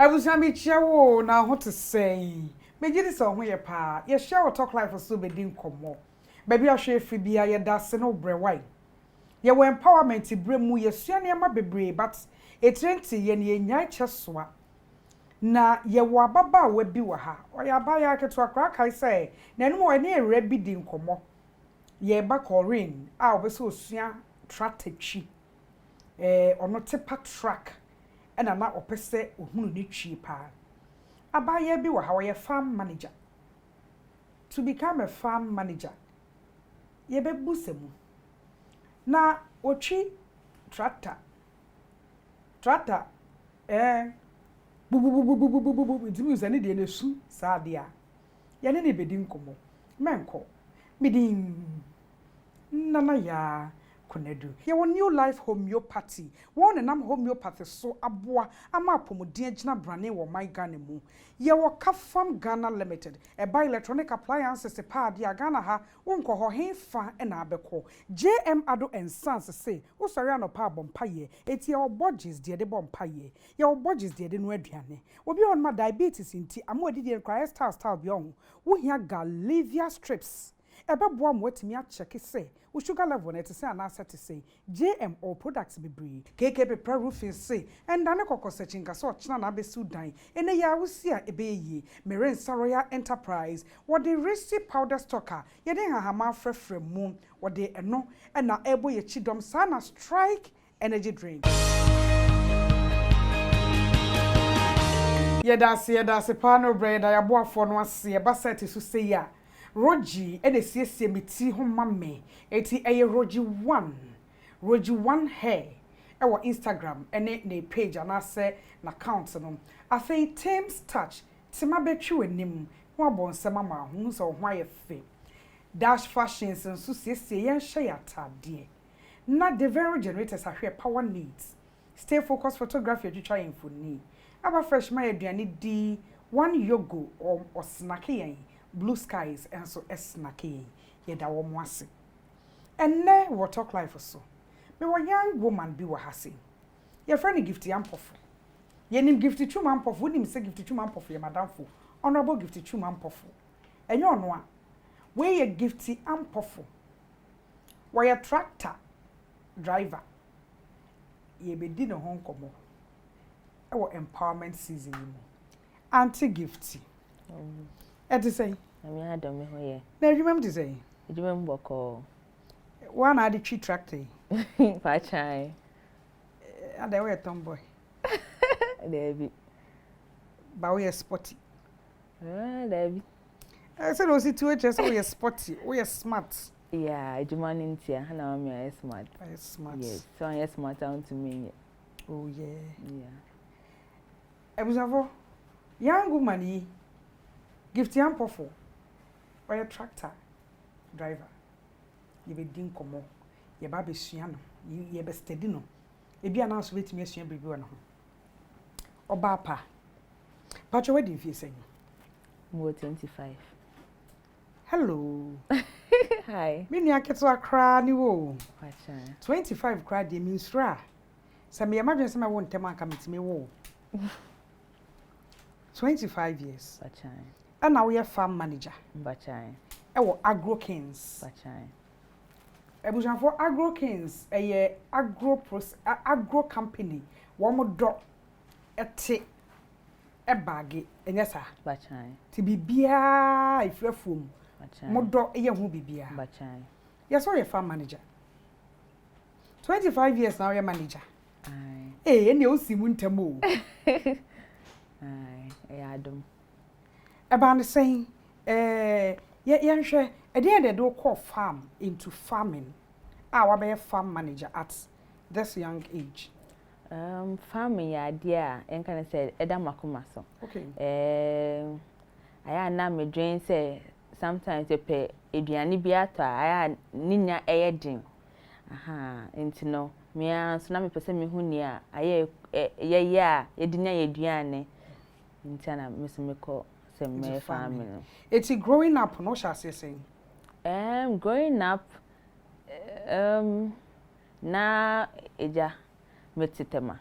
was a mechawo now what to say. Make it so where pa. Ye share talk life for so be dim komo. Baby I share free bia ye da se no bre why. Ye wo empowerment bre mu ye suane ma bebre but etrenti ye ne nyai chesoa. Na ye wo ababa wa bi wa ha. O ya ba ya keto akra kai say na enu wo ne ere bi dim komo. Ye ba korin a obeso osua strategy. Ono tepa track. Ena na opese ohunu ni twi pa. Abaye bi wa ha ye farm manager. To become a farm manager, ye be busemu. Na ochi tractor. Bu itimi usani de na su sa de a. Ye ne bedi nkomo. Menko. Midin nana ya Konedu. Ye won new life homeopathy. Won enam homeopathy so aboa ama apomodin agina brane wo my Ghana mu. Ye wo Kafam Ghana Limited. E buy electronic appliances pa dia Ghana ha wonko ho henfa e na abeko. JM Ado and Sons say wo sori anopa bompaye. Eti ye wo budgets de bompaye. Ye wo budgets de no aduane. Obi on ma diabetes nti amo adi de cry style bi on. Wo hia Galivia strips. Ebeboa mo atimi a check say wo sugar level na te say na set say JMO products bebre KKP pra roofing say and dane kokose chinga so china na be sudan ene ya wo si a ebeyi Meren Royal Enterprise what the risky powder stocker ye den hahama frefre mu what the eno na ebo ye chidom sana strike energy drink ye da se pano bread ya boafo no ase ye ba set so say ya Roji ene siesie meti ho mame eti eye Roji 1 hair ewo Instagram ene ne page anase na account no afei Thames Touch tima betwe anim ho abonsema ma hu so ho aye fe dash fashions nso siesie yen hye atade na the very generators ahwe power needs stay focused photography atwitwa infoni aba fresh my aduane di one yogo or snack yen Blue skies and so snacking ye da wo ase enne wo talk life so me wo young woman bi wo hase ye friend Gifty Ampofo ye nim Gifty Ampofo nim se Gifty Ampofo ye madamfo honorable Gifty Ampofo enye ono a we ye Gifty Ampofo wo ye tractor driver ye be di no hon komo e wo empowerment season mu anti Gifty Eti say ami adam me hoye na adwuma mti say adwuma mboko one adi tree tractor pa chai ada we tomboy Debbie ba we sporty Debbie say no see two HS we sporty we smart yeah adwuma ntia na me smart smart yes so I smart down to me oh yeah yeah young woman Gifty Ampofo or a tractor driver. You be din komo. Ye ba be sua no. Ye be steady no. E bia na so betimi asua bibi wo no ho. Oba pa. Pacho wedding fee say. Mo 25. Hello. Hi. Me nia keto akra ni wo. Pacha. 25 kra de means ra. Sa me imagine say me won tem aka metimi wo. 25 years. Pacha. And now we are farm manager. Bachai. Ewo Agro Kings. Bachai. Ebujan for Agro Kings, agro company. One more dot ete e bag enye sa. Bachai. Ti bibia ifrefum. Bachai. Mo dot eye hu bibia. Bachai. Yes, you're a farm manager. 25 years now you're manager. Aye. Eh, ene o si mu ntemo. Aye, Adam. About saying, yeah, sure. At the end, they do call farm into farming. I be a farm manager at this young age. Farming idea, and can I say, Edam Makumaso. Okay. I na me dream say sometimes you pay Adriani Beata, I Nina Ayadin. Aha, into no, me and Tsunami Persemi Hunia, I ya, Edina Adriane, Intana, Miss Miko. Family. It's growing up, no shall say. Growing up, na eja metitema.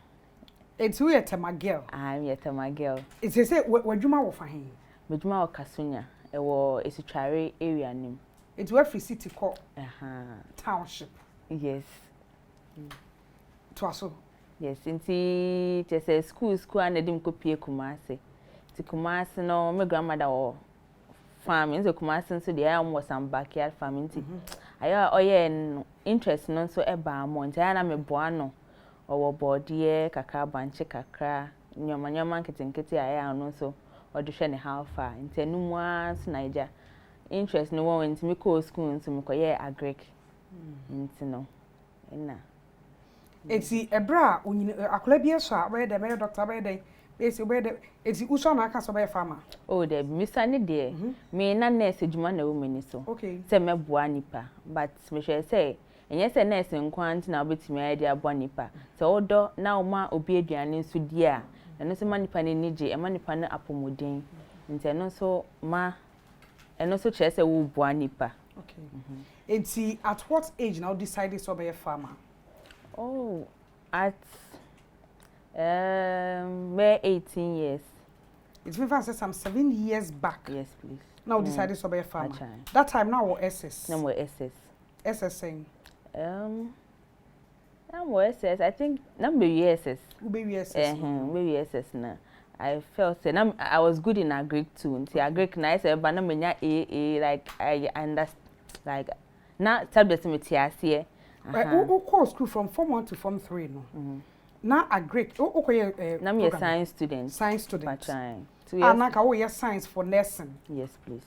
It's we at my girl. I'm yet my girl. It's say what you ma for him. Meduma o Kasunya. Ewo Esitware area nim. It's where free city call. Township. Yes. Twaso. Yes, inti just a school and edim kopie Kumasi. Ti Kumasi no my grandmother or farm in the Kumasi so the am was some backyard farming. Aya oye interest no so eba monte ana me boano or body kakra banche kakra nyoma nketenkete aya no so odhwe ne how far inti no mu as Niger interest no one inti me call school so me koye agric inti no na eti ebra akola bi eso a we de me doctor be de esi be de eti uso na aka so be farmer oh de misa ne de me na nurse adwuma na wo mani so se me boa nipa but me hwe say enye se nurse nkwan na obetimi ide aboa nipa se odo na oma obi aduane nso di a eno se manipa ne nije e manipa ne apomodin nti eno so kire se wo boa nipa okay eti at what age now decided so be a farmer? Oh, at 18 years. It's been fast some 7 years back. Yes, please. Now decided to be a farmer. That time now we're SS. No more SS. SS saying. No more SS. I think number SS. Baby SS. Baby SS na. I felt I was good in agric too. Until agric nice, but na menya AA like I understand like na subject me TRC. Who call school from Form 1 to Form 3 no. Na agric. Na me a science student. Science student. But na ka wo science for nursing. Yes, please.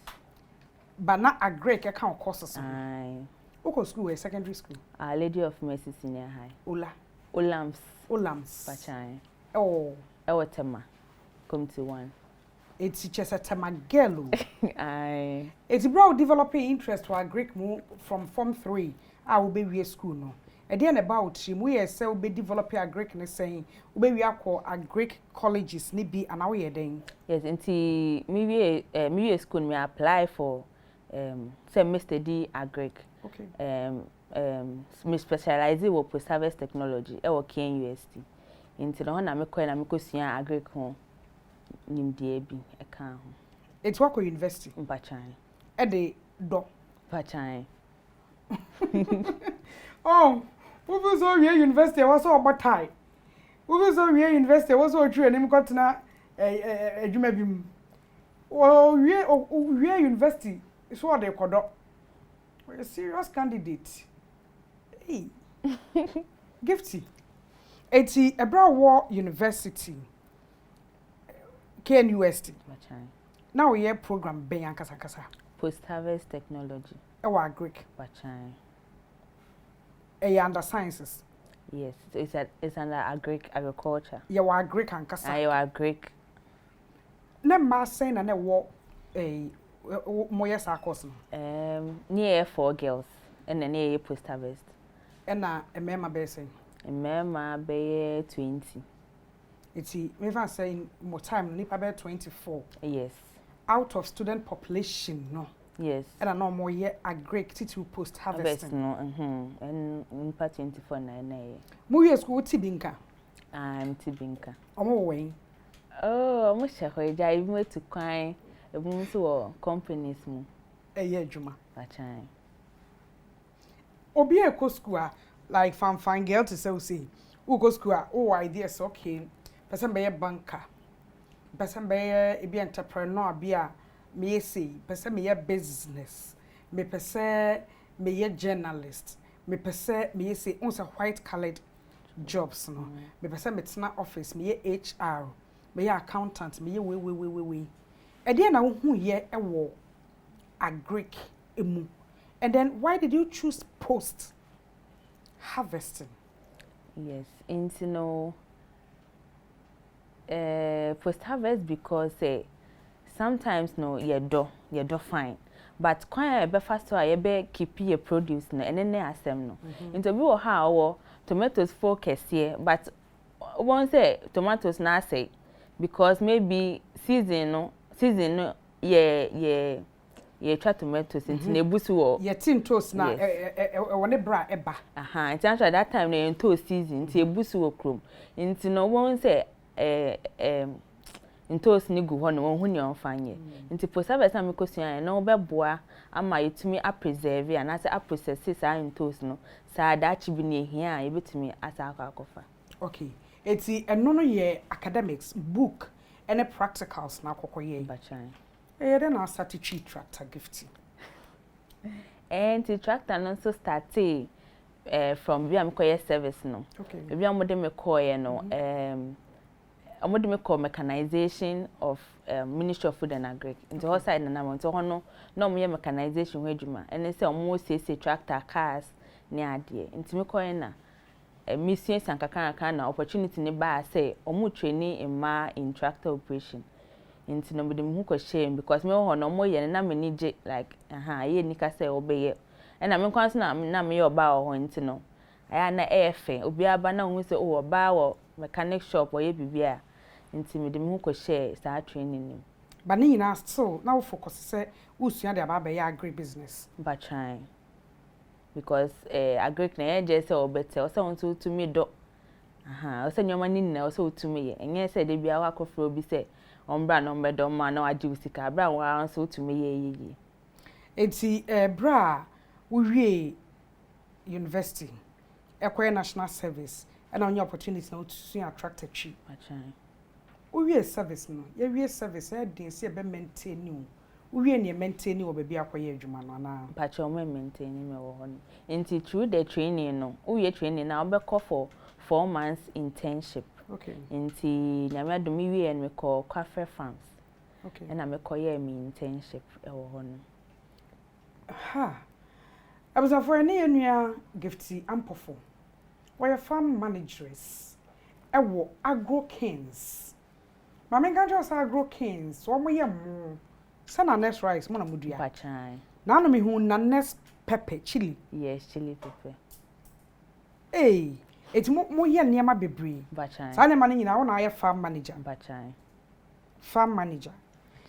But na agric e kan courses. Aye. Who school secondary school? Our Lady of Mercy Senior High. Olams. Pachai. Oh. Ewatema. Come to one. It's just a tema girl. Aye. It's bro developing interest to agric move from Form 3. I will be we school no. And then about him, we say we developing agric ne saying we call agric colleges ni be an hour then. Yes, until me school me apply for semester D agric. Okay. Me specialize in post harvest technology. I work in UST. Until na me ko sua agric ho nim die bi e kan ho. It's work university. Mpachan. E de do. Pachan. Oh, we was all university was all about tie. We was all university was all true and him got na adwuma bim. Oh, we university is what they call up. We're a serious candidate. Hey. Gifty. Eti Ebra War University. KNUST. Now we have program ben kasa. Post harvest technology. Our Greek. Bachan. Under sciences. Yes, it's under agriculture. You are Greek and kasa. You are Greek. Na ma say na wo moye sa course. Near 4 girls and then near post harvest. And na emema be say. Emema be 20. It's me van saying more time nipa be 24. Yes. Out of student population no. Yes. And I know more yet a great to post harvesting. No, and in part 24 9. Mu school Tibinka. I'm Tibinka. Omo way. Oh, mo share ja even to kwan ebun so companies mu. Adwuma. Bachan. Obi e ko school like fine girl to say who go school oh ideas okay. Person be a banker. Person be a entrepreneur be a me say person me a business. Me person me a journalist. Me person me say on white collared jobs no. Me person me tena office me a HR. Me a accountant me we. E dey na hu ye e wo agric emu. And then why did you choose post harvesting? Yes, into no post harvest because sometimes no you do fine. But quite be faster you be keep your produce no and then asem no. Into be how tomatoes focus here but one say tomatoes na say because maybe season no yeah ye twa tomatoes nti na ebusu wo ye tin toast na wone bra eba aha nti actually that time na toast season nti ebusu wo krom nti no won say toast ni gu ho no won hu ne onfanye nti for service na mekosua na obeboa ama yetumi a preserve and asa a process sa toast no sa da chi bi ne hia a yebetumi asa akofa. Okay, eti eno no ye academics book and practicals na akokoye bachan then na start tree tractor Gifty and the tractor no so started from we am koye service no. Okay, we am de me koye no amode me call mechanization of Ministry of Food and Agric into ho side na mo to ho no na mo ye mechanization ho adwuma ene se mo sese tractor cars ne ade nti me koye na mission sankaka na opportunity ne ba say omo training in tractor operation nti no me hu ko shame because me ho no mo ye na me ni je like ye nika say obeye ena me kwanso na me ye oba ho nti no aya na efe obi aba na hu say o oba wo mechanic shop or ye bibia nti me hu ko share sa training ni but ni na still now focus say usua de aba be agri business ba try because agric na ye je say obete o say won to me do o say nyoma ni na o say to me ye enye say de bia wa kofro obi say ombra no mbedo ma na waji usika bra wa so to me ye enti bra wo wie university ekoye national service and on your opportunity now to attract a tree bachan wo wie service no ye wie service e dey say be maintain you wo wie ne maintain wo be bia akoye adwuma no na pacha o maintain me wo ho enti through the training no wo wie training na we call for 4 months internship. Okay, Inti nyame adom wie en me call Cafe Farms. Okay, And I me call ye me internship e wo ho no. Ha. Abuza for any enua Gifty Ampofo. Where farm managers e wo Agro Kings. Mama ganjo sa Agro Kings, so mo ye mo. Sana next rice mo na mudua. Bachan. Na no me hu na next pepper chili. Yes, chili pepper. Eh, eti mo ye niam bebre. Bachan. Sa ne ma nyina wo na aye farm manager. Bachan. Farm manager.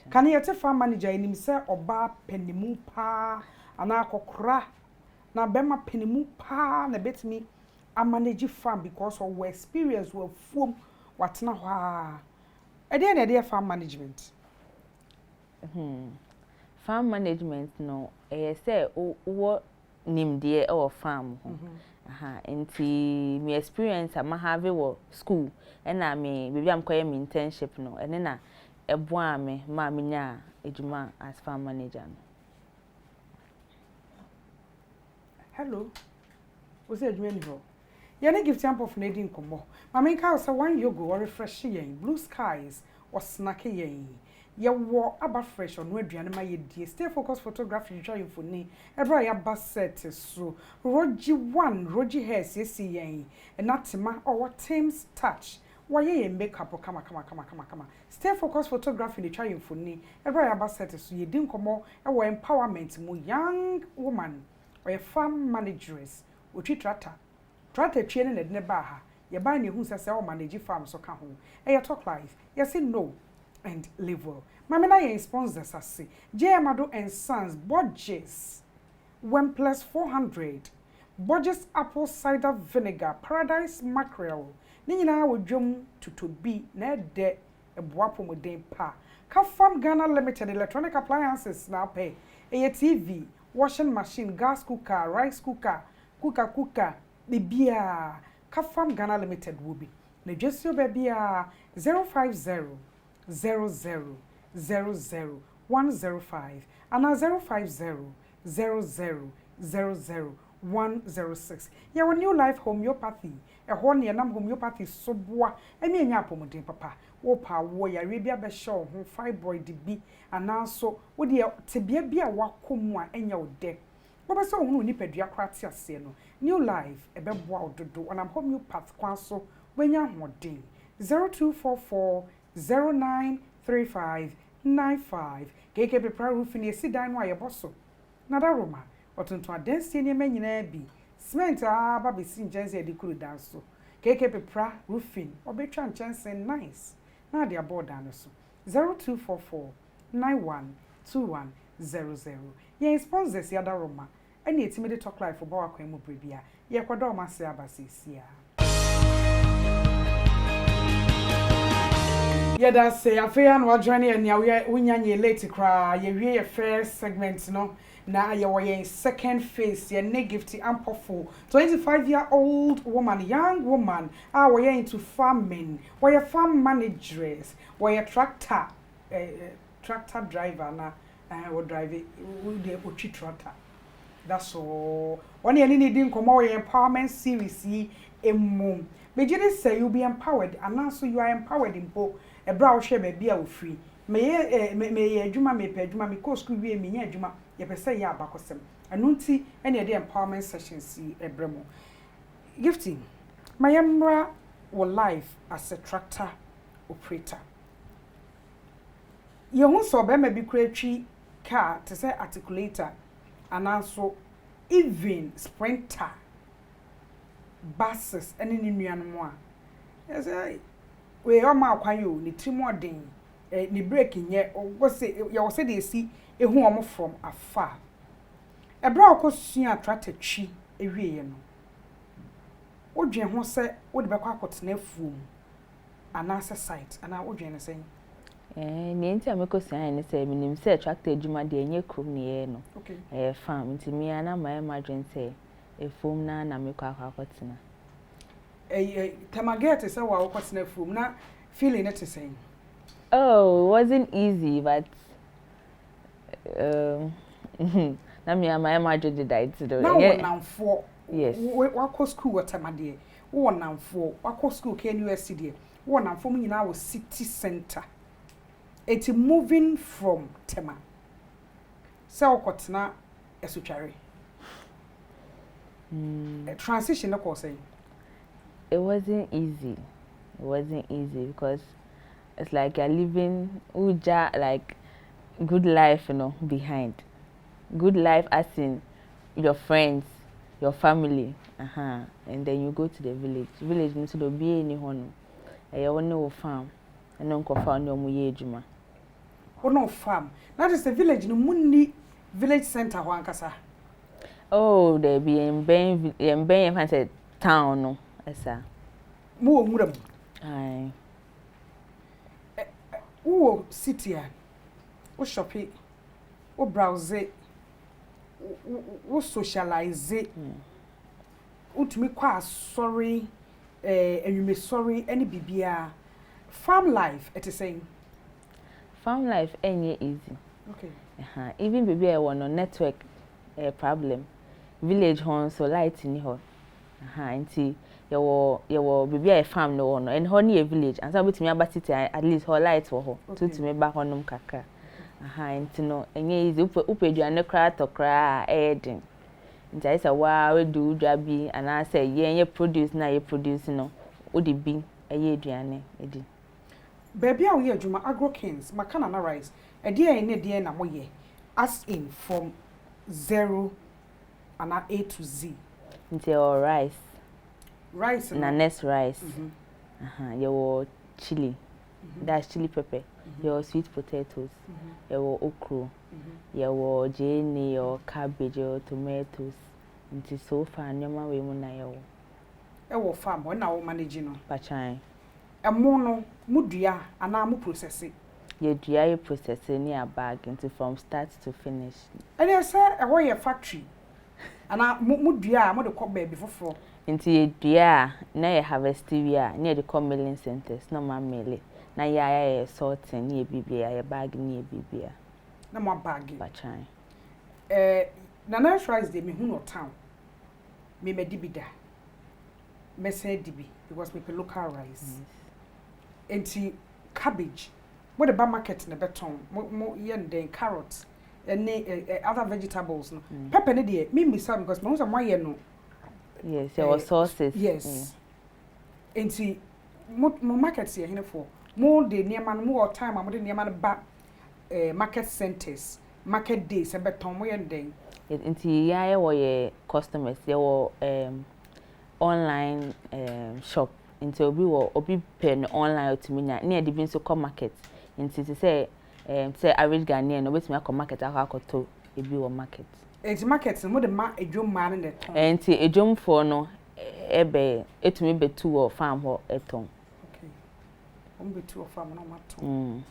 Kan ye te farm manager enim se oba penimu pa ana akokora na bema penimu pa na betimi a manage farm because of experience we fuom watena ho a e dey na dey farm management. Farm management no say wo nimde e wo farm ho. Enti me experience ama have wo school and na me baby am koye me internship no ene na eboa me ma me nya ejuma as farm manager no. Hello. Was it ejuma ni ho? Ye na Gifty Ampofo na di nkomo. Ma me ka say one yogo or refresh yen blue skies or snack yen. Ye wo aba fresh on aduane ma ye die stay focus photography try you for ni ebra ya ba set so roji 1 roji hair see yen and natima or Thames touch why ye makeup kama stay focus photography ni try you for ni ebra ya ba set so ye di nkomo e wo empowerment mu young woman or a farm manageress otwi tractor twie ne ba ha ye ba ne hu se o manage farm so ka ho e ye talk life ye say no and live well. Mama na ye sponsors us. J Amado and Sons Borges 1 + 400. Borges apple cider vinegar paradise mackerel. Ni nyina wo dwom tutobi na de eboapo moden pa. Ka Farm Ghana Limited electronic appliances na pay. A TV, washing machine, gas cooker, rice cooker, cooker, bibia. Ka Farm Ghana Limited will be. Na jesio bebia 050 00000105 and 05000000106. Yeah, when new life homeopathy, a horny and homeopathy so boa, and me nya pomodin papa. Wopa wo ya rebia be show ho fibroid bi anaso wo de tebia bia wakomu a enya ode. Wo be so hu nipadua kwate ase no. New life e be boa ododo onam homeopath kwanso wenya hodin 0244 093595 keke prepare roofing esi dan no ayeboso na da roma otonto adansie ne manyina bi cement aba be si njense edi kuru dan so keke prepare roofing obetwa njense nice na dia board dan so 0244 Yen sponsors yada Roma. Any etimi talk life for bawa kwa mu brebia. Ye kwada o mase abasisia. Yada say afia no adwane ania wonya nye late kra ye wie first segment no na ye wo yen second phase ye ne Gifty Ampofo 25-year-old woman, young woman, wo ye into farming, wo ye farm managers, wo ye tractor driver na wo drive wo dey otwi tractor. That's all. One ye need din komo ye empowerment series yi emu. Begin say you be empowered and now so you are empowered in po e bra wo hwe ba bia wo free. Me adwuma me pe adwuma me ko school wie me nya adwuma ye pese ya abakosem. Anu nti ene de empowerment sessions yi ebremo. Gifty my emra wo life as a tractor operator. Ye hu so be ma bi kratwi car to say articulator and also even sprinter buses any nuanmo a yes we o ma kwan yo ni trimodin ni braking ye wo say dey see ehu omo from afar e bra okosua tractor twi ewie no odwen ho se wo de bekwa akotena fuom anasa site ana odwen ne sen ni nti amekosua ne se minim se tractor adwuma de enye krom ne ye no okay farm nti mi ana my imagine say efom na mekwa akotena Tamagete say wa akotena fuom na feeling it is saying oh, it wasn't easy, but na me my imagine did I to do. Now now for yes. We school what tamade. We now for we school KNUSC. We now for me now city center. It's moving from Tema. So kotena esutware. Transition of course saying. It wasn't easy. It wasn't easy because it's like you're living uja like good life, you know, behind. Good life as in your friends, your family, and then you go to the village. Village needs to be any one. You want no farm, and don't farm no muye juma. Oh no farm. That is the village. No money village center wankasa. Oh, there be in Ben said town no, esa. Mo muram. Aye. Wo city a wo shopping wo browse wo socialize utumi kwa sorry enwume sorry any bibia farm life it is saying farm life ain't easy okay even baby I want no network problem village home so light ni ho nti your baby a farm no one and honey a village and so betimi abati at least her light for her to me back honum kaka nti no enye easy upeduane kra to kra edin nti I say wa we do dwabi and I say ye produce na ye produce no o de bi eye aduane edi baby a we adwuma agro kings makana na rice e de na moye as in from 0 and A to Z nti your rice na next rice your chili that's chili pepper your sweet potatoes your okra your jenny your cabbage your tomatoes nti so far nyoma we mu na your wo farm wo na wo manage no pachan emo no mudua ana mu process ye dua ye process ni a bag nti from start to finish and you say wo ye factory ana mudua mo de ko baby foforo nti ye dua na ye harvest wi na ye de come milling centers na ma mele na ya sorting ni bibia ye bag ni bibia na mo bag pachan na nice rice de me hu no town me medibida me say dibi because me local rice enti cabbage what the bar market na beton mo yende carrots and other vegetables no pepper ne de me misa because me hu some why no yes there was sauces yes enti mo market here here for mo de niema no mo time mo de niema no ba market centers market days e beton mo yende nti ya wo ye customers ye wo online shop nti obi pen online otiminya na e de bi nso come market nti say say average Ghanaian no betimi akọ market akọ ebi wo market. Enti market no de ma edwom ma ne ton. Enti edwomfo no ebe etumi betu wo farm ho eton. Okay. Betu wo farm no ma ton.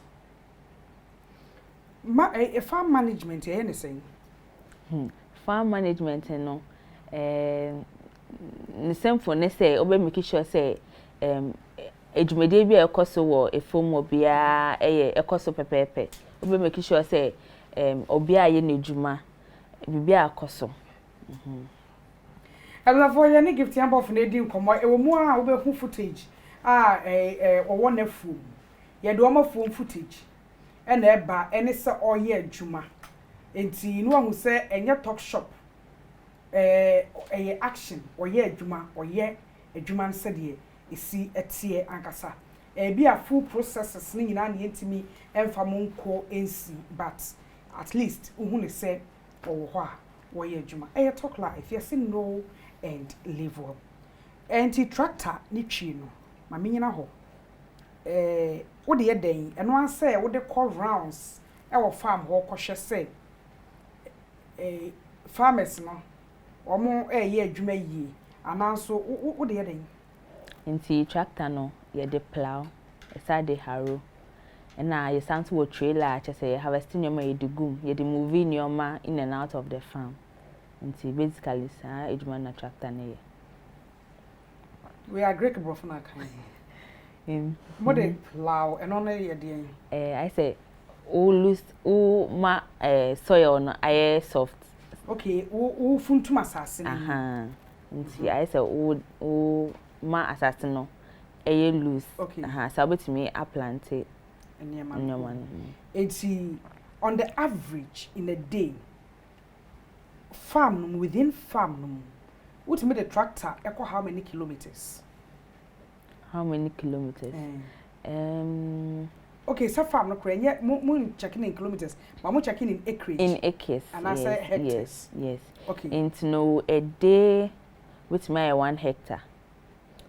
Ma farm management e ne sen. Farm management no ne semfo ne say obe make sure say edwumade bi ekoso wo efom obia ekoso pepepe. Obe make sure say obia ye nedwuma bibia akoso. Elafo ye ne Gifty Ampofo na edi nkomo ewo mu a obe hu footage owo na fom. Ye de o fom footage na eba ene se oye adwuma. Enti no ahu se enye talk shop action oye adwuma nse de esi etie ankasa bi a full processes ni nyina na yentimi emfa monko ensi but at least uhu ne se owo ho a woye adwuma talk life yes no and live well enti tractor ni twi no ma menyina ho wo de yeden eno anse wo de call rounds wo farm ho kohwe se farmers no omo ye adwuma yi ananso wo de yeden Inti tractor no ye de plow aside harrow na ye santo wo trailer che say harvesting your ye de gum ye de moving your ma in and out of the farm. Inti basically sa edwuma na tractor na ye. We are great bro for na kan. Mo de plow and on ye de I say o loose o ma soil no aye soft. Okay, o funtum asase na. Aha. Inti I say o ma asase no eye loose. Okay. So betimi a plant it. Enti on the average in a day farm within farm what made the tractor echo how many kilometers? How many kilometers? Okay, so farm no krenye mo checking in kilometers, but mo checking in acreage. In acres. And I say hectares. Yes. Okay. And no a day with my 1 hectare.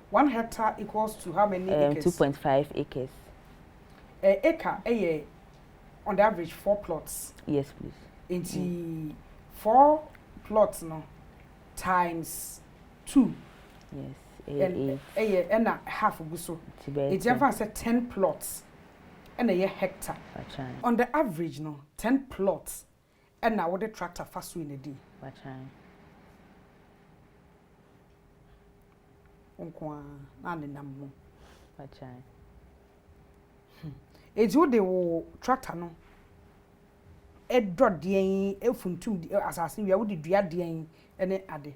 1 hectare equals to how many acres? 2.5 acres. An acre, on the average 4 plots. Yes, please. Into 4 plots no times 2. Yes. And half of so. It's just 10 plots and a hectare. On the average no 10 plots and now what the tractor fast in a day. Onkwa na ne nam Pachai. Eju de wo tractor no edro den efuntum asase wi a wo de dua den ene ade.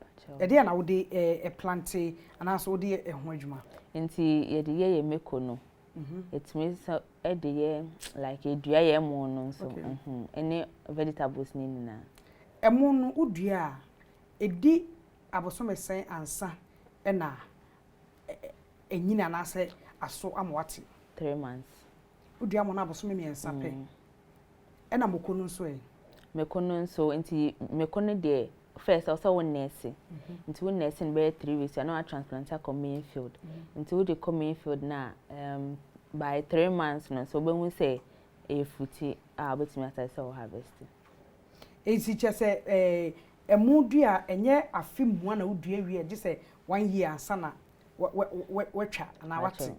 Pachai. Ede na wo de plante ana so wo de ho adwuma. Enti ye de ye meko no. It means ede ye like edua ye mo no so. Ene vegetables ni na. Emo no udua edi abosom esen ansa ena enyina na se aso amwati 3 months udua mo na abosom me ensa pe ena mokonu nso mekono nso enti mekono de first also one nurse enti one nurse in be 3 weeks na transplant a main field enti we dey come main field na by 3 months no so be hu say e fruity betimi asase o harvest enti che se emudua enye afimua na udua wie je say 1 year ansa na watcha na wati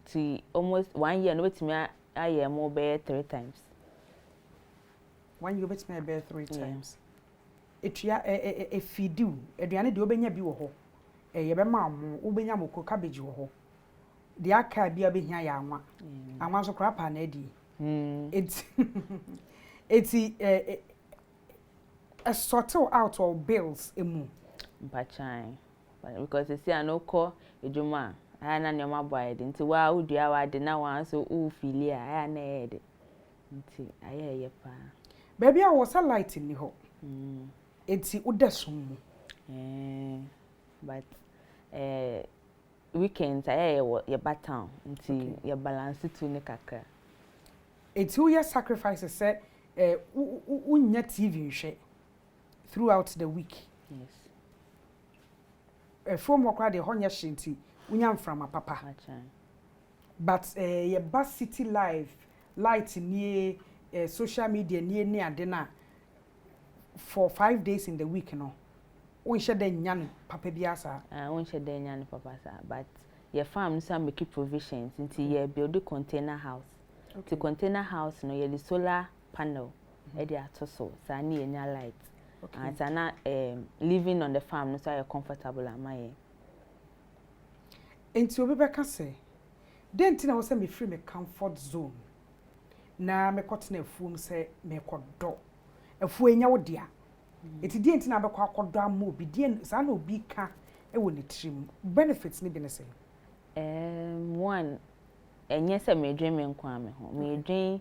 ti almost 1 year no betimi aye mo be 3 times 1 year betimi be 3 times etua feedu aduane de obenya bi wo ho ye be ma mo obenya moko cabbage wo ho de aka bia behia ya anwa so krapa na adi eti a sort out of bills emu mpachan because see I no call ejuma na nyoma boy de nti wa udua wa de na wan so u fili a na ye de nti aye pa baby a was a light ni ho eti udesum but weekends aye ye batown nti ye balance to ne kakra eti we sacrifices say unya TV nhwe throughout the week. Yes. From what crowd the honya shinti, unyam from a papa. but ye bus city life light near social media near dinner for 5 days in the week no we share the nyan papa biasa we share the nyan papa sa but your farm so make provisions into ye build a container house. The container house no ye the solar panel e dey atoso sa na enya light and sa na living on the farm no so you comfortable am my enti obi beka say den tina wo say me free me comfort zone na me kotena afuom say me kodo afu enya wo dia enti den tina be kwa kodo am obi den sa na obi ka e wo ne trim benefits ni bi ne say one enye say me dream nkwa me ho me dream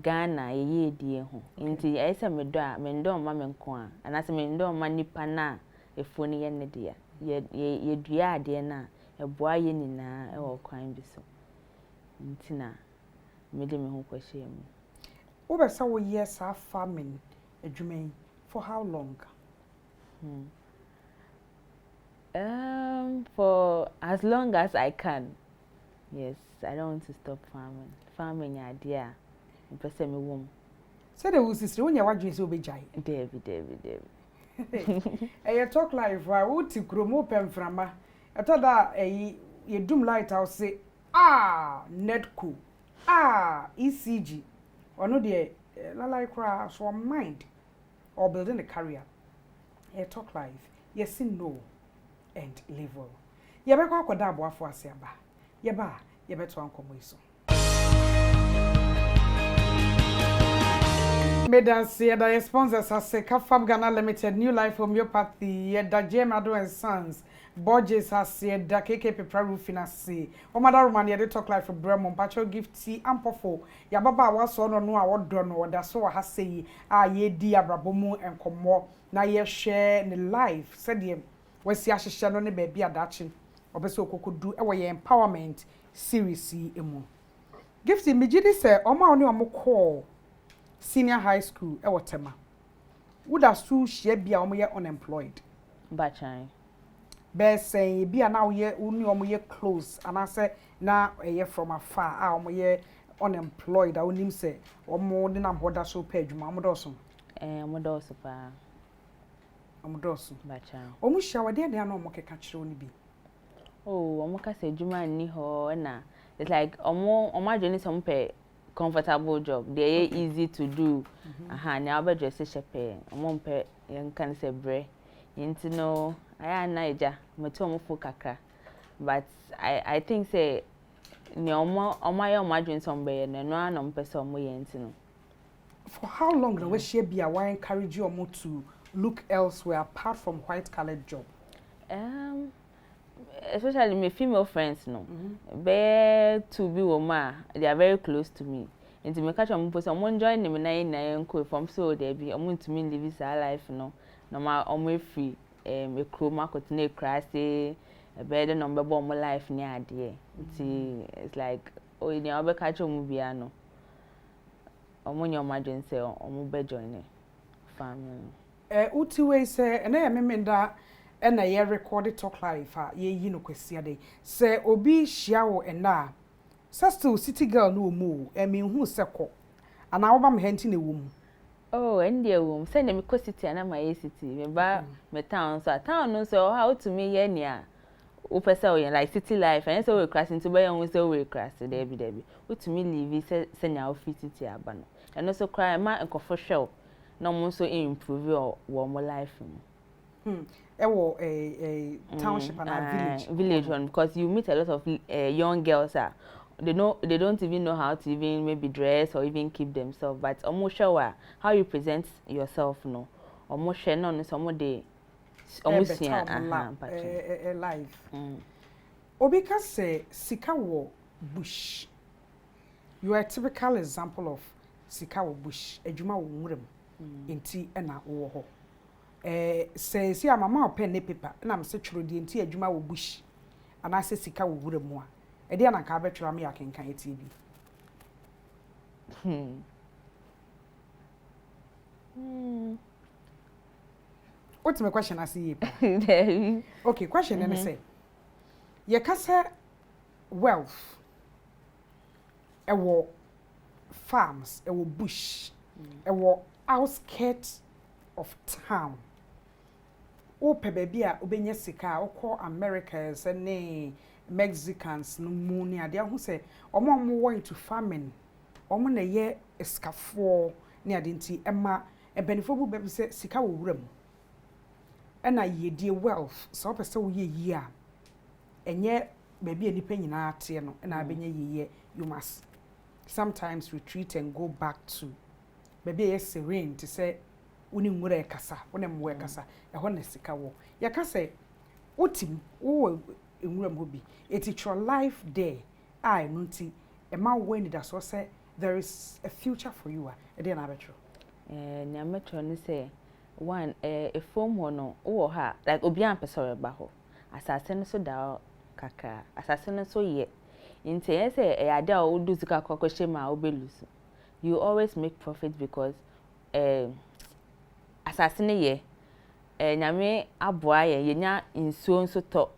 Ghana ye die ho nti ai say me do a me ndo ma me nkwa ana say me ndo ma nipa na efu ni ye ne dia ye dua ade na eboa ye nyina e wo kwan bi so nti na me de me ho kwahye mu wo be say wo yes farming adwuman for how long? For as long as I can. Yes, I don't want to stop farming. Farming idea. Mpese me wom. Say the sister when you wadwe say obejai. David. You talk live wo ti kromo pemframa. I thought that you doom light I'll say netco ECG or no de la like so mind or building a career. You talk live. Yes no and level. You be kwa koda aboafo ase aba. Ye beto ankomo iso. Medans ye da sponsors as Kafam Ghana Limited, New Life Homeopathy, ye da Jemado and Sons, Borges has ye da KK Pepra Roofing. O mother woman ye talk life for Bremon, Pacho Gifty Ampofo, ya baba was on no award don or da so has say ye di abrabomu and komo na ye share the life said ye was ya shano ne baby adachin obeso could do a empowerment series emu. Gifty Mijidi say oma oni omo call senior high school e wotema would asu share bia omo ye unemployed bachan be say bia na ye uni omo ye close and I say na ye from afar omo ye unemployed a onim say omo de na boda so page ma omo doso omo doso pa omo doso bachan omo hia wade de na omo keka kire oni bi omo ka say juma ni ho na it's like omo adwene some pe comfortable job. They are easy to do. Now be dress shepe. Omo pe yen kan say bre. Yenti no aya naija meto omo fo kakra. But I think say ni omo ya omo adwene some be no na omo pese omo yenti no. For how long do we share be why encourage you omo to look elsewhere apart from white collared job? Especially my female friends no be to be woman they are very close to me nti me catch am post am join them na enko from so there be am to me live this life no ma am free e kroma kotena kra say e be the number bo mo life ni ade nti it's like oh you know be catch am bia no am nyoma dwen say am be join family uti we say na ya memenda na ye record talk live ye yi no kwasia dey say obi hia wo na still city girl no mu me hu se ko ana wo ba me henti na wo mu oh and there wo say na me ko city na my city me ba me town so town no so how to me ye nia wo pesa wo like city life and so we cross into by you so we cross there be wo to me live say nya office city aba no and so cry ma nkofo show no mo so improve wo mo life ewo township and village one because you meet a lot of young girls they don't even know how to even maybe dress or even keep themselves but almost sure how you present yourself no almost share no some dey almost life obi ka say sika wo bush you are a typical example of sika wo bush adwuma wo nwuram enti na wo ho say see mama pen ne paper na am se tworo die nti adwuma wo bush ana se sika wo wura mu a e de na ka betwura me akenkan etibi What's my question I see okay question and say ye kasa wealth ewo farms ewo bush ewo outskirts of town o pe baby a obenye sika okọ Americans ne Mexicans no mu ne ade ahu se omo wo into farming omo na ye eskafo ne ade nti ema ebenifo bu be se sika wo wuram ena yedie wealth so pese wo ye yi a enye baby enipa nyina ate no ena abenye ye you must sometimes retreat and go back to baby yes serene to say woni nwura ekasa woni mwo ekasa eho na sika wo yakase wotim wo enwura mo bi it's your life there I no nti e ma when that so say there is a future for you e dey na betro na metro ni say one a form ho no wo ha like obi an pesore ba ho asase no so da kaka asase no so ye nti e say e ade a wo do sika kokoshe ma obelusu you always make profit because asase ne ye nyame aboa ye nya nsuo nso to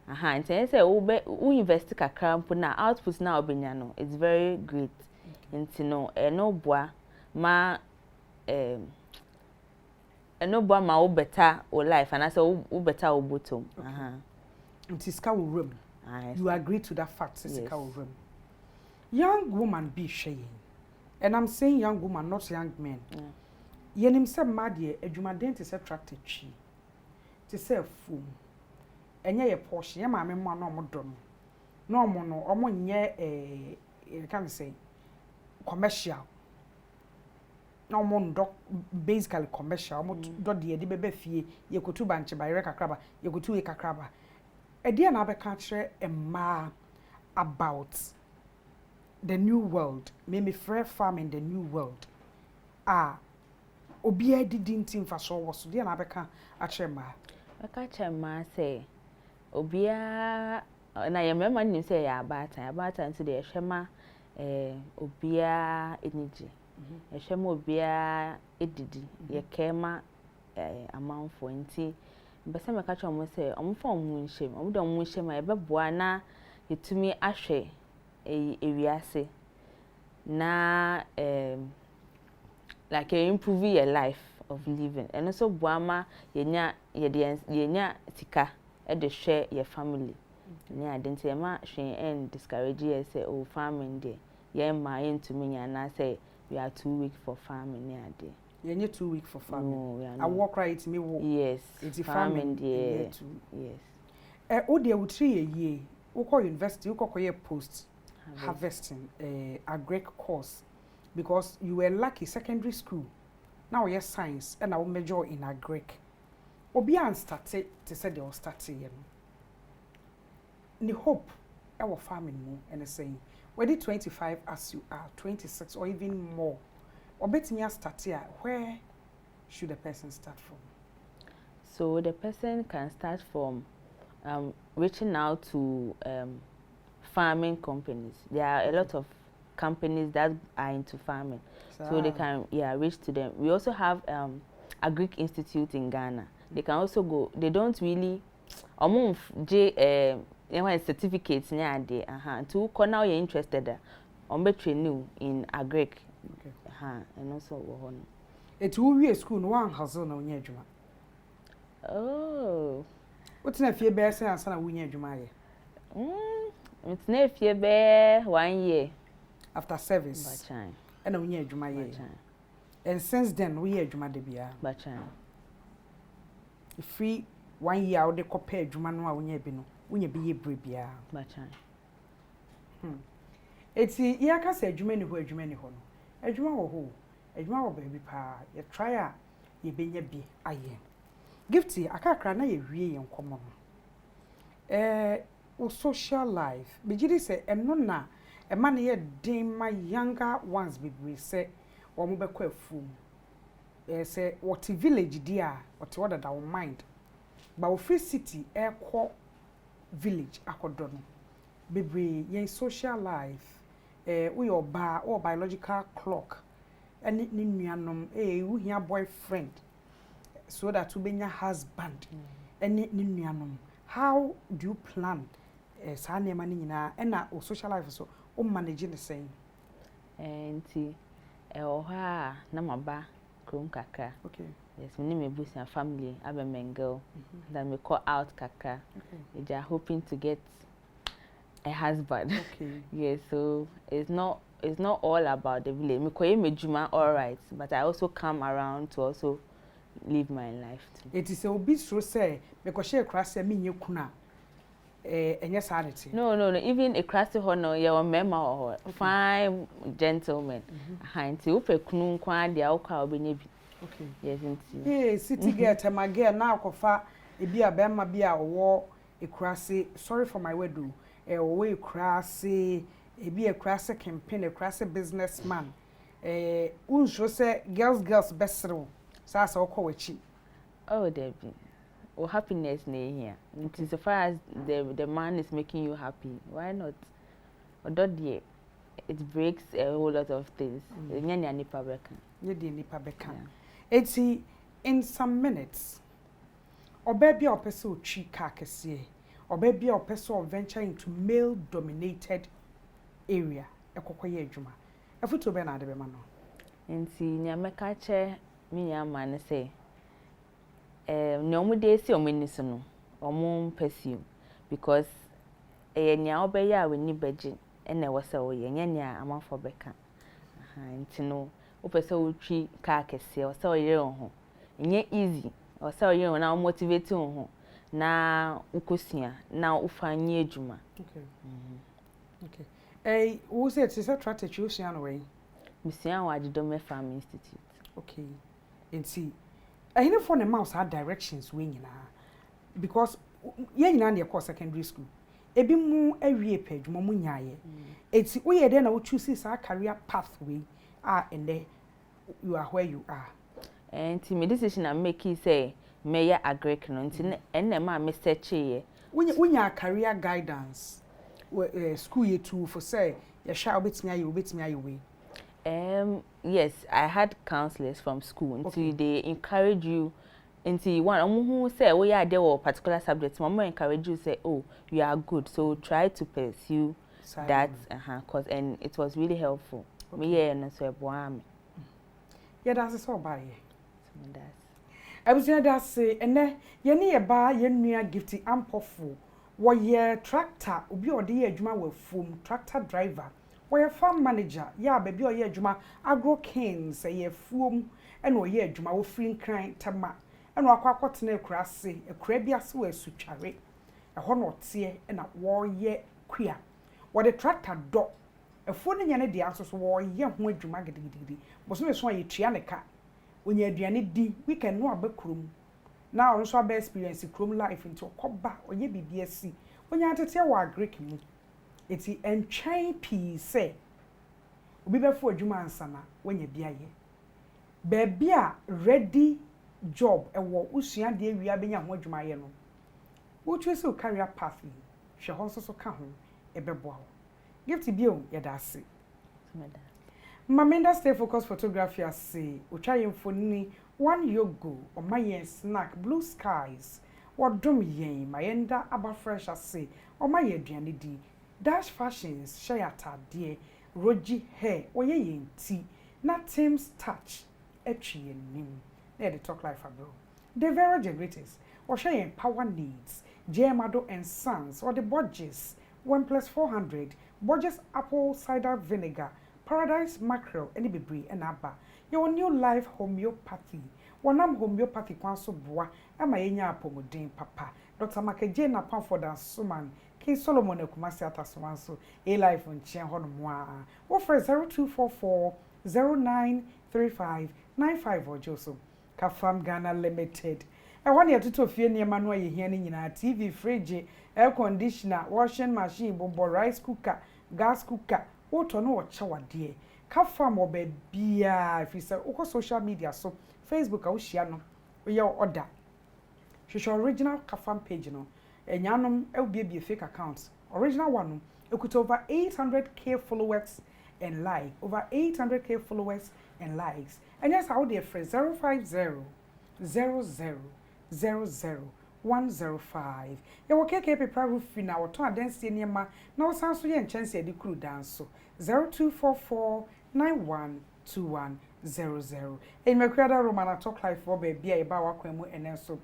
aha nti e say wo invest kakra mpo na output na obenya no it's very great nti no no boa ma no boa ma wo better o life and I say wo better o bottom aha nti sika wo room you agree to that fact sika wo room young woman be shaying and I'm saying young woman not young men yenim se made adwumaden te se tractor twi te se fum enye ye Porsche ye maame mo na omodo no omo no omo nye you can say commercial na omo ndo basically commercial omo do de de bebe fie ye kotu banche ba yere kakraba ye kotu ye kakraba e de na abeka kire emma about the new world me free farm in the new world obi adidi ntin fa so wo so de na abeka akire ma aka chema say obia na ye mema nim say ya abata nso de hwema obia eniji hwema obia edidi ye kema amanfo nti mbese meka cha omo say omo fa omo nhyem omo de omo nhyem a ebeboa na yetumi ahwe ewiase na like improve your life of living and also boama yenya sika e de hwe your family ni identity ma hwe and discourage you say oh farming there ye ma yentumi nya na say we are 2 weeks for farming ni ade yenye 2 weeks for farming no, I work right me wo yes it's farming there yes o de wutri ye wo ko university wo ko ye post harvesting agric course because you were lucky secondary school now you're science and I will major in agric obi an started to say they will start here the hope our farming mo and saying whether 25 as you are 26 or even more or betting start here where should a person start from? So the person can start from reaching out to farming companies. There are a lot of companies that are into farming, so they can reach to them. We also have Agric Institute in Ghana. They can also go. They don't really certificates there. To now you're interested, train in Agric. And also it will be a school no one has no nyejuma. Oh, what's na fie be say ansana wo nyejuma ye? It's na fie be 1 year after service. Bachan. And wo nyejuma ye. And since then we nyejuma de bia. Bachan. Free 1 year wo de compare adwuma no a wo nya bi no, wo nya bi ye bre bia. Bachan. Eti ya ka say adwuma ni ho no. Adwuma wo ho. Adwuma wo baby pa. Ye try a ye benya bi aye. Gifty akakra na ye wie ye nkomo no. O social life. Bigiri say eno na e ma na ye den ma younger ones be say wo mo bekọ afum. Say what village dia, what that our mind. But wo free city village akodo no. Bebre yen social life we your bar or biological clock and ni nuanom wo hia boyfriend so that you be your husband and ni nuanom how do you plan sa na ma ni nyina and na social life so o manage the same Nti oha na maba krom kakra. Okay. Yes, we need me boost my family, have a mingle. Then we call out kakra. Okay. They are hoping to get a husband. Okay. Yes, so it's not all about the village. Me koye me juma all right, but I also come around to also live my life too. It is a bit so say because she cross me nyekuna enye sanity. No, even a crusty hono your mema or fine gentlemen. Hanti upe kunu kwa dia ukwa obenye bi. Okay. Yes, inti. Hey, city girl tema girl na akofa ebi abema bi a wo ekrase, sorry for my word do. Wo ekrase ebi ekrase campaign, ekrase businessman. Unso say girls besro. Sa okọ wachi. Oh, Debbie. Or happiness near here. Okay. So far as the man is making you happy, why not? Although it breaks a whole lot of things. Eti in some minutes, or baby or person chi kakese, or baby or person venture into male dominated area. Ekokoye juma. Efuto be na de be mano. Enti nyameka che mi nyama say. No mu dey see omeni so no omo pursue because nya obeya we ni beje na we say we nya amafo beka nti no o pese o twi ka kese o say o yere ho nye easy o say o yere na motivate ho na ukosua na ufanye adwuma. Okay. Okay. Wo say it is a strategy usua no we misua wa Adidome Farm Institute. Okay. Nti I hear for the mouse had directions we nyina because ye nyina na course secondary school ebi mu awie page mo mu nyaaye eti wo ye dey na wo choose sa career pathway and then you are where you are and my decision I make is say me agric no nti enne ma me search ye wonya career guidance school ye too for say ye sha obetimi aye we. Yes, I had counselors from school until they encourage you until one who say oh yeah there were particular subjects mama encourage you say oh you are good so try to pursue that cause and it was really helpful. Me yeah no so eboa me. Yeah that's so bad yeah. I was that say and then ye ne ye ba ye nua Gifty Ampofo wo ye tractor obi ode ye adwuma wa fom tractor driver. Where farm manager, ya baby or ye juma agro canes say ye fuom and or ye juma wo free crying tama and wakwa kwatene krase a crabia so a suchare a honor tie and a war ye queer. What the tractor dog a phone yane the answers war ye ho juma gidi was no so ye trianica when ye diane di we can no abekrum now also have experience chrome life into a coba or ye BBSC when you had to tell what Greek me. Eti entwɛn pii sɛ obi bɛfo adwuma ansana wanya biaye baabi a ready job ɛwɔ usua de awia benya ho adwuma ye no wo twese o career path hwɛ ho so ka ho ɛbɛboa ho Gifty bio yɛda ase Mamenda stay focus photography ase otwa yemfoni one yogo omaye snack blue skies wodom yen mayenda aba fresh ase omaye aduane di Dash Fashions, Shayata, dear, Roji hair, or ye tea, not Tim's touch, etchy and nim. There the talk life, bro. The very generators, or Shayan power needs, Jamado and Sons, or the Bodges, 1+400, Bodges apple cider vinegar, paradise mackerel, any baby and abba. Your new life homeopathy. Wanam homeopathy kwanso boa, ama yenya apomodin papa. Dr. Makeje na Pamford and Suman. King Solomon Ekumasi Ataswanso, A Life on Chen Honmwa. Offer 0244 0935 95 or Joseph. Kafam Ghana Limited. I want you to feel near Manuel Yehiani in our TV, fridge, air conditioner, washing machine, bombo rice cooker, gas cooker, water no shower dear. Kafam or baby, if you say, social media, so Facebook, Oceano, or your order. She's original Kafam page, you know. And yanum LBB fake accounts. Original one, it could over 800k followers and like over 800k followers and likes. And yes, how dear friends 050 00 105. You will take paper roof in our turn dance cinema. Now sounds so young chance the crew dance so 0244 912100. In my creator Romana talk life for baby about wakwemu and so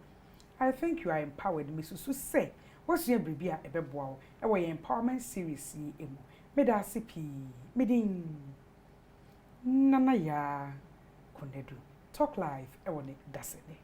I think you are empowered. Miss Su say, what's your baby a bebo? Our empowerment series emu. Meda CP, medin Nana ya Kunedu. Talk live, ewone dasene.